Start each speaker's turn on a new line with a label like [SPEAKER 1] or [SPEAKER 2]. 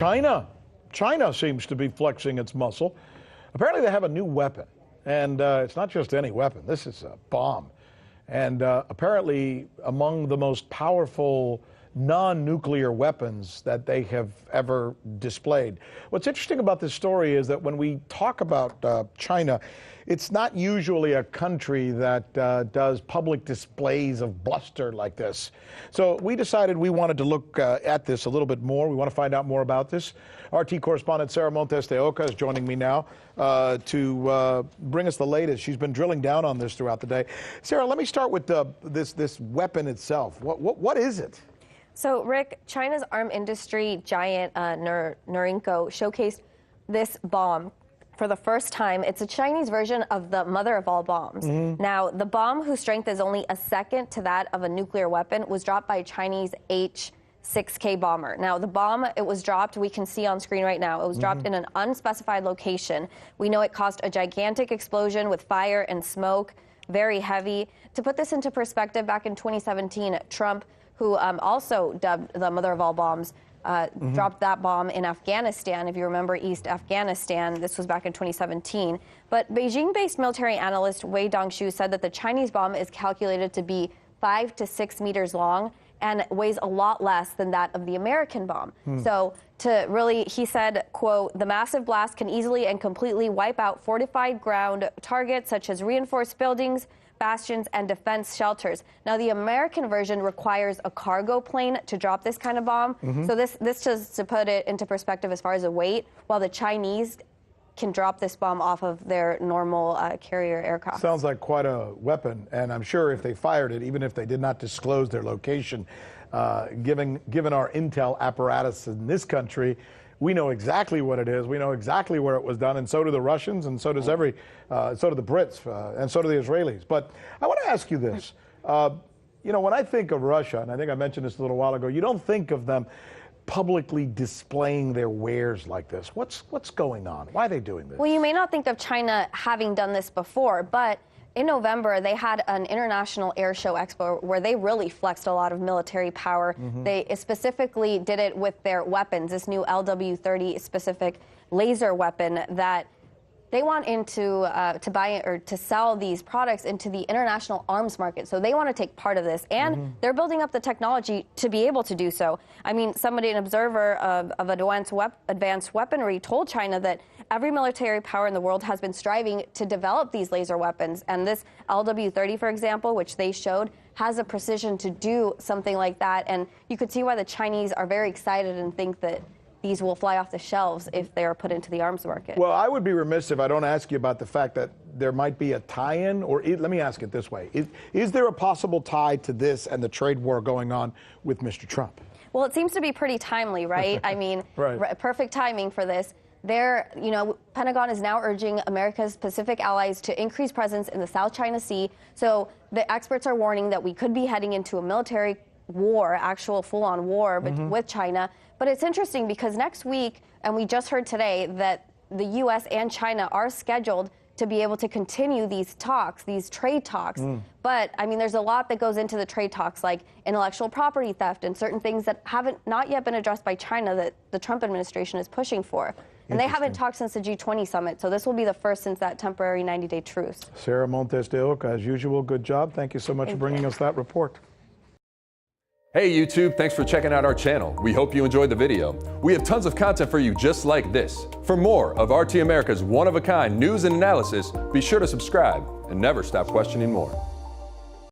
[SPEAKER 1] China seems to be flexing its muscle. Apparently they have a new weapon, and it's not just any weapon. This is a bomb. And apparently among the most powerful non-nuclear weapons that they have ever displayed. What's interesting about this story is that when we talk about China, it's not usually a country that does public displays of bluster like this. So we decided we wanted to look at this a little bit more. We want to find out more about this. RT correspondent Sarah Montes de Oca is joining me now to bring us the latest. She's been drilling down on this throughout the day. Sarah, let me start with this weapon itself. What is it?
[SPEAKER 2] So, Rick, China's arm industry giant Norinco showcased this bomb for the first time. It's a Chinese version of the mother of all bombs. Now, the bomb, whose strength is only a second to that of a nuclear weapon, was dropped by a Chinese H-6K bomber. Now, the bomb, it was dropped, we can see on screen right now, it was dropped in an unspecified location. We know it caused a gigantic explosion with fire and smoke, very heavy. To put this into perspective, back in 2017, Trump, who also dubbed the mother of all bombs, dropped that bomb in Afghanistan. If you remember East Afghanistan, this was back in 2017. But Beijing-based military analyst Wei Dongshu said that the Chinese bomb is calculated to be 5 to 6 meters long and weighs a lot less than that of the American bomb. So he said, quote, the massive blast can easily and completely wipe out fortified ground targets such as reinforced buildings, bastions, and defense shelters. Now, the American version requires a cargo plane to drop this kind of bomb. So this just to put it into perspective as far as the weight, while the Chinese can drop this bomb off of their normal carrier aircraft.
[SPEAKER 1] Sounds like quite a weapon, and I'm sure if they fired it, even if they did not disclose their location, given our intel apparatus in this country, we know exactly what it is. We know exactly where it was done, and so do the Russians, and so does so do the Brits, and so do the Israelis. But I want to ask you this. You know, when I think of Russia, and I think I mentioned this a little while ago, you don't think of them publicly displaying their wares like this. What's going on? Why are they doing this?
[SPEAKER 2] Well, you may not think of China having done this before, but in November, they had an international air show expo where they really flexed a lot of military power. They specifically did it with their weapons, this new LW30 specific laser weapon that they want to buy or to sell these products into the international arms market. So they want to take part of this, and they're building up the technology to be able to do so. I mean, an observer of advanced weaponry told China that every military power in the world has been striving to develop these laser weapons. And this LW30, for example, which they showed, has a precision to do something like that. And you could see why the Chinese are very excited and think that these will fly off the shelves if they are put into the arms market.
[SPEAKER 1] Well, I would be remiss if I don't ask you about the fact that there might be a tie-in, or let me ask it this way. Is there a possible tie to this and the trade war going on with Mr. Trump?
[SPEAKER 2] Well, it seems to be pretty timely, right? I mean, perfect timing for this. Pentagon is now urging America's Pacific allies to increase presence in the South China Sea. So the experts are warning that we could be heading into a military war, actual full-on war with China. But it's interesting because next week, and we just heard today, that the U.S. and China are scheduled to be able to continue these talks, these trade talks. But, I mean, there's a lot that goes into the trade talks, like intellectual property theft and certain things that not yet been addressed by China that the Trump administration is pushing for. And they haven't talked since the G20 summit, so this will be the first since that temporary 90-day truce.
[SPEAKER 1] Sarah Montes de Oca, as usual, good job. Thank you so much for bringing us that report.
[SPEAKER 3] Hey YouTube, thanks for checking out our channel. We hope you enjoyed the video. We have tons of content for you just like this. For more of RT America's one-of-a-kind news and analysis, be sure to subscribe and never stop questioning more.